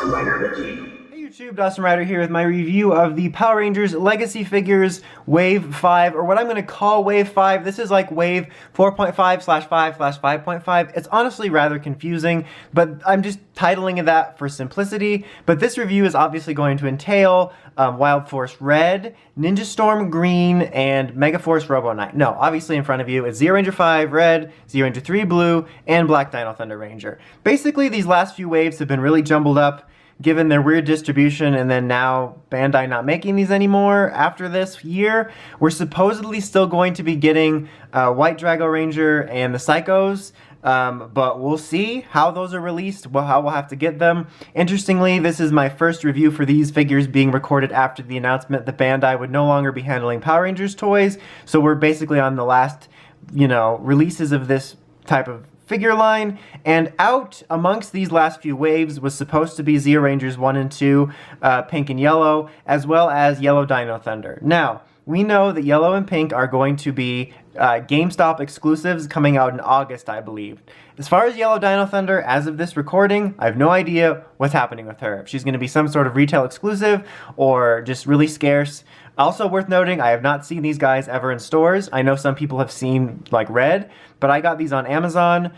Dawson Rider with you. Hey YouTube, Dawson Rider here with my review of the Power Rangers Legacy Figures Wave 5, or what I'm going to call Wave 5. This is like Wave 4.5/5/5.5. It's honestly rather confusing, but I'm just titling it that for simplicity. But this review is obviously going to entail Wild Force Red, Ninja Storm Green, and Mega Force Robo Knight. No, obviously in front of you it's Zeo Ranger V Red, Zeo Ranger III Blue, and Black Dino Thunder Ranger. Basically, these last few waves have been really jumbled up, given their weird distribution, and then now Bandai not making these anymore after this year. We're supposedly still going to be getting White Drago Ranger and the Psychos, but we'll see how those are released, how we'll have to get them. Interestingly, this is my first review for these figures being recorded after the announcement that Bandai would no longer be handling Power Rangers toys, so we're basically on the last, releases of this type of figure line. And out amongst these last few waves was supposed to be Zeo Rangers 1 and 2, Pink and Yellow, as well as Yellow Dino Thunder. Now, we know that Yellow and Pink are going to be GameStop exclusives coming out in August, I believe. As far as Yellow Dino Thunder, as of this recording, I have no idea what's happening with her. If she's going to be some sort of retail exclusive or just really scarce. Also worth noting, I have not seen these guys ever in stores. I know some people have seen like Red, but I got these on Amazon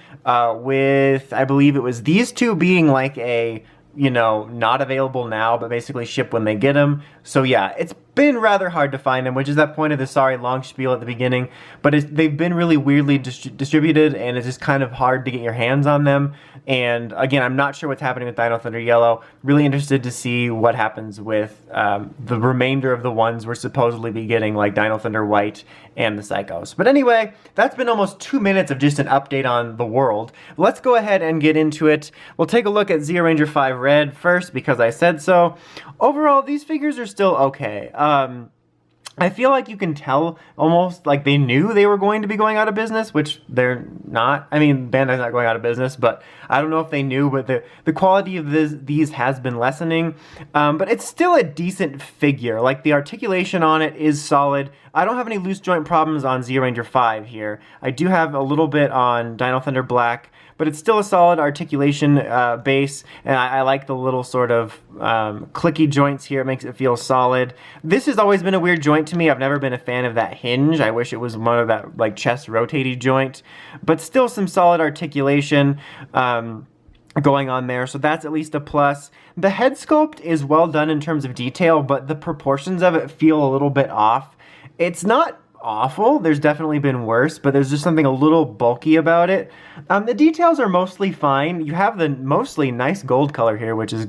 with, I believe it was these two being like a, not available now, but basically ship when they get them. So yeah, it's been rather hard to find them, which is that point of the sorry long spiel at the beginning, but they've been really weirdly distributed, and it's just kind of hard to get your hands on them. And again, I'm not sure what's happening with Dino Thunder Yellow. Really interested to see what happens with the remainder of the ones we're supposedly be getting, like Dino Thunder White and the Psychos. But anyway, that's been almost 2 minutes of just an update on the world. Let's go ahead and get into it. We'll take a look at Zeo Ranger V Red first, because I said so. Overall, these figures are still okay. I feel like you can tell almost like they knew they were going to be going out of business, which they're not. I mean, Bandai's not going out of business, but I don't know if they knew, but the quality of these has been lessening. But it's still a decent figure. Like, the articulation on it is solid. I don't have any loose joint problems on Zeo Ranger V here. I do have a little bit on Dino Thunder Black, but it's still a solid articulation base, and I like the little sort of clicky joints here. It makes it feel solid. This has always been a weird joint to me. I've never been a fan of that hinge. I wish it was one of that like chest rotating joint, but still some solid articulation going on there, so that's at least a plus. The head sculpt is well done in terms of detail, but the proportions of it feel a little bit off. It's not awful, there's definitely been worse, but there's just something a little bulky about it. The details are mostly fine. You have the mostly nice gold color here, which is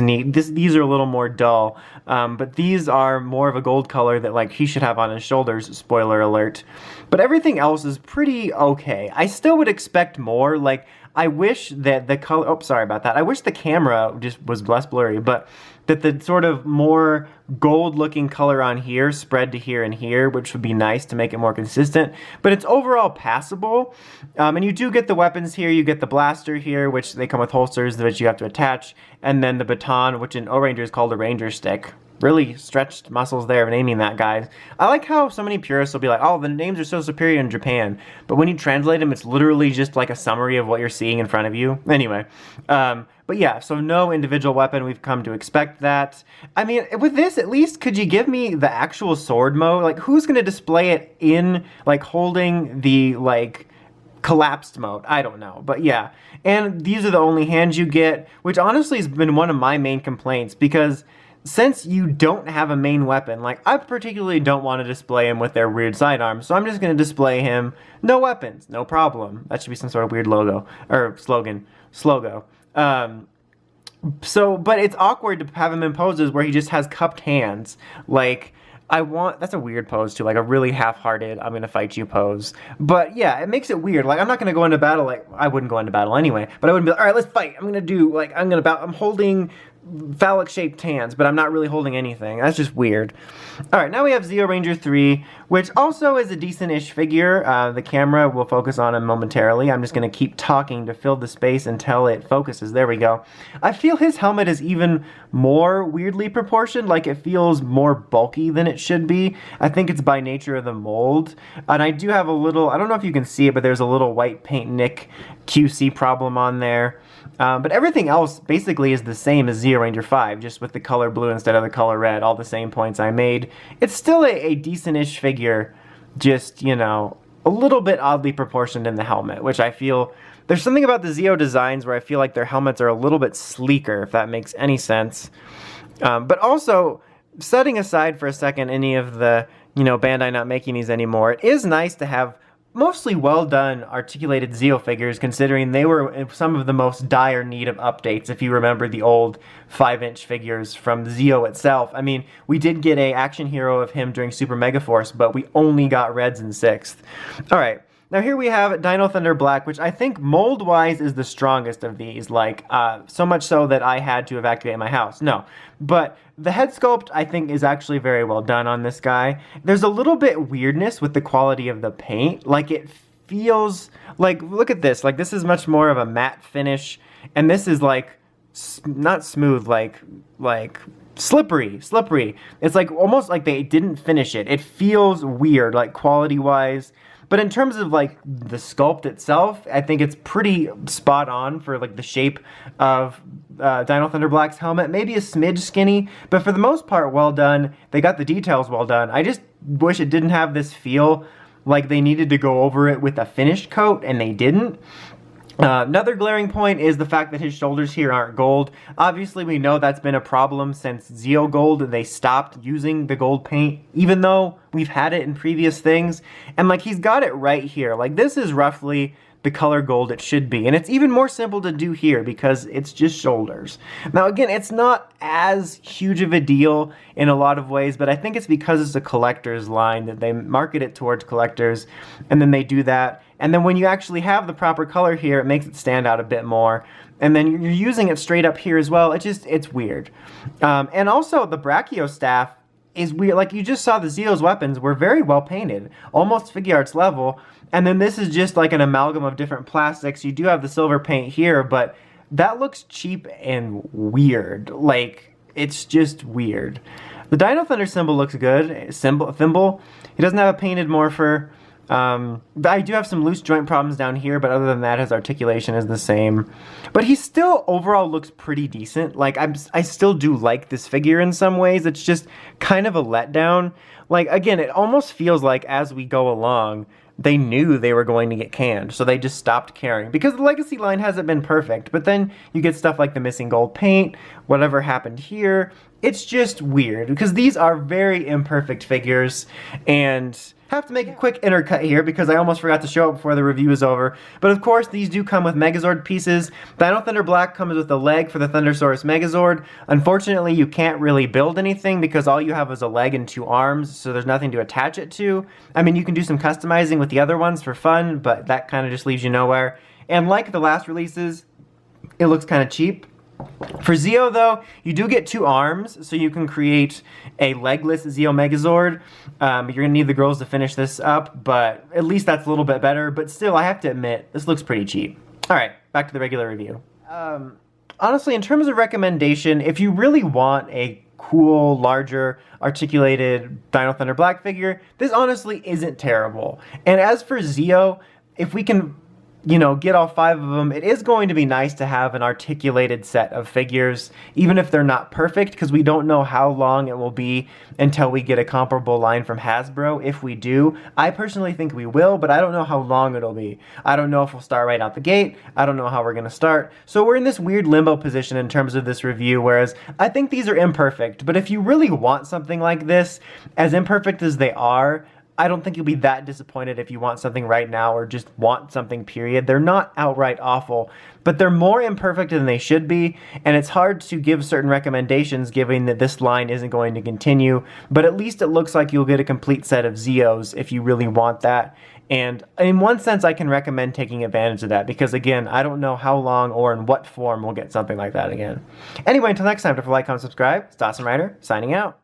neat. These are a little more dull, but these are more of a gold color that like he should have on his shoulders, spoiler alert. But everything else is pretty okay. I still would expect more. Like, I wish that the color, oh, sorry about that. I wish the camera just was less blurry, but that the sort of more gold looking color on here spread to here and here, which would be nice to make it more consistent. But it's overall passable. And you do get the weapons here. You get the blaster here, which they come with holsters that you have to attach. And then the baton, which in O-Ranger is called a Ranger Stick. Really stretched muscles there of naming that, guys. I like how so many purists will be like, oh, the names are so superior in Japan. But when you translate them, it's literally just like a summary of what you're seeing in front of you. Anyway, but yeah, so no individual weapon. We've come to expect that. I mean, with this, at least, could you give me the actual sword mode? Like, who's going to display it in, like, holding the, like, collapsed mode? I don't know, but yeah. And these are the only hands you get, which honestly has been one of my main complaints, because since you don't have a main weapon, like, I particularly don't want to display him with their weird sidearms, so I'm just going to display him, no weapons, no problem. That should be some sort of weird logo, or slogan, slogo. But it's awkward to have him in poses where he just has cupped hands. Like, that's a weird pose too, like a really half-hearted, I'm gonna fight you pose. But yeah, it makes it weird. Like, I'm not gonna go into battle, like, I wouldn't go into battle anyway, but I wouldn't be like, all right, let's fight. I'm holding phallic-shaped hands, but I'm not really holding anything. That's just weird. Alright, now we have Zeo Ranger III, which also is a decent-ish figure. The camera will focus on him momentarily. I'm just going to keep talking to fill the space until it focuses. There we go. I feel his helmet is even more weirdly proportioned, like it feels more bulky than it should be. I think it's by nature of the mold. And I do have a little, I don't know if you can see it, but there's a little white paint nick QC problem on there. But everything else basically is the same as Zeo Ranger 5, just with the color blue instead of the color red, all the same points I made. It's still a decent-ish figure, just, you know, a little bit oddly proportioned in the helmet, which I feel... There's something about the Zeo designs where I feel like their helmets are a little bit sleeker, if that makes any sense. But also, setting aside for a second any of the, you know, Bandai not making these anymore, it is nice to have mostly well-done articulated Zeo figures, considering they were in some of the most dire need of updates, if you remember the old 5-inch figures from Zeo itself. I mean, we did get a action hero of him during Super Megaforce, but we only got reds in 6th. Alright. Now here we have Dino Thunder Black, which I think mold-wise is the strongest of these, like, so much so that I had to evacuate my house. No, but the head sculpt I think is actually very well done on this guy. There's a little bit weirdness with the quality of the paint, like it feels, like, look at this, like this is much more of a matte finish, and this is like, not smooth, like slippery. It's like, almost like they didn't finish it. It feels weird, like quality-wise. But in terms of like the sculpt itself, I think it's pretty spot on for like the shape of Dino Thunder Black's helmet. Maybe a smidge skinny, but for the most part, well done. They got the details well done. I just wish it didn't have this feel like they needed to go over it with a finished coat, and they didn't. Another glaring point is the fact that his shoulders here aren't gold. Obviously, we know that's been a problem since Zeo Gold. They stopped using the gold paint, even though we've had it in previous things. And, like, he's got it right here. Like, this is roughly the color gold it should be. And it's even more simple to do here because it's just shoulders. Now, again, it's not as huge of a deal in a lot of ways, but I think it's because it's a collector's line that they market it towards collectors, and then they do that. And then when you actually have the proper color here, it makes it stand out a bit more. And then you're using it straight up here as well. It's weird. And also the Brachio staff is weird. Like, you just saw the Zeo's weapons were very well painted, almost Figuarts level. And then this is just like an amalgam of different plastics. You do have the silver paint here, but that looks cheap and weird. Like, it's just weird. The Dino Thunder symbol looks good. Thimble. He doesn't have a painted morpher. I do have some loose joint problems down here, but other than that, his articulation is the same. But he still overall looks pretty decent. Like, I still do like this figure in some ways. It's just kind of a letdown. Like, again, it almost feels like as we go along, they knew they were going to get canned, so they just stopped caring. Because the Legacy line hasn't been perfect, but then you get stuff like the missing gold paint, whatever happened here. It's just weird, because these are very imperfect figures, and I have to make a quick intercut here because I almost forgot to show it before the review is over. But of course, these do come with Megazord pieces. Dino Thunder Black comes with a leg for the Thundersaurus Megazord. Unfortunately, you can't really build anything because all you have is a leg and 2 arms, so there's nothing to attach it to. I mean, you can do some customizing with the other ones for fun, but that kind of just leaves you nowhere. And like the last releases, it looks kind of cheap. For Zeo, though, you do get 2 arms, so you can create a legless Zeo Megazord. You're going to need the girls to finish this up, but at least that's a little bit better. But still, I have to admit, this looks pretty cheap. Alright, back to the regular review. Honestly, in terms of recommendation, if you really want a cool, larger, articulated Dino Thunder Black figure, this honestly isn't terrible. And as for Zeo, if we can, you know, get all 5 of them, it is going to be nice to have an articulated set of figures, even if they're not perfect, because we don't know how long it will be until we get a comparable line from Hasbro. If we do, I personally think we will, but I don't know how long it'll be. I don't know if we'll start right out the gate. I don't know how we're going to start. So we're in this weird limbo position in terms of this review, whereas I think these are imperfect. But if you really want something like this, as imperfect as they are, I don't think you'll be that disappointed if you want something right now or just want something, period. They're not outright awful, but they're more imperfect than they should be, and it's hard to give certain recommendations given that this line isn't going to continue, but at least it looks like you'll get a complete set of Zeos if you really want that. And in one sense, I can recommend taking advantage of that because, again, I don't know how long or in what form we'll get something like that again. Anyway, until next time, don't forget to like, comment, subscribe. It's Dawson Ryder, signing out.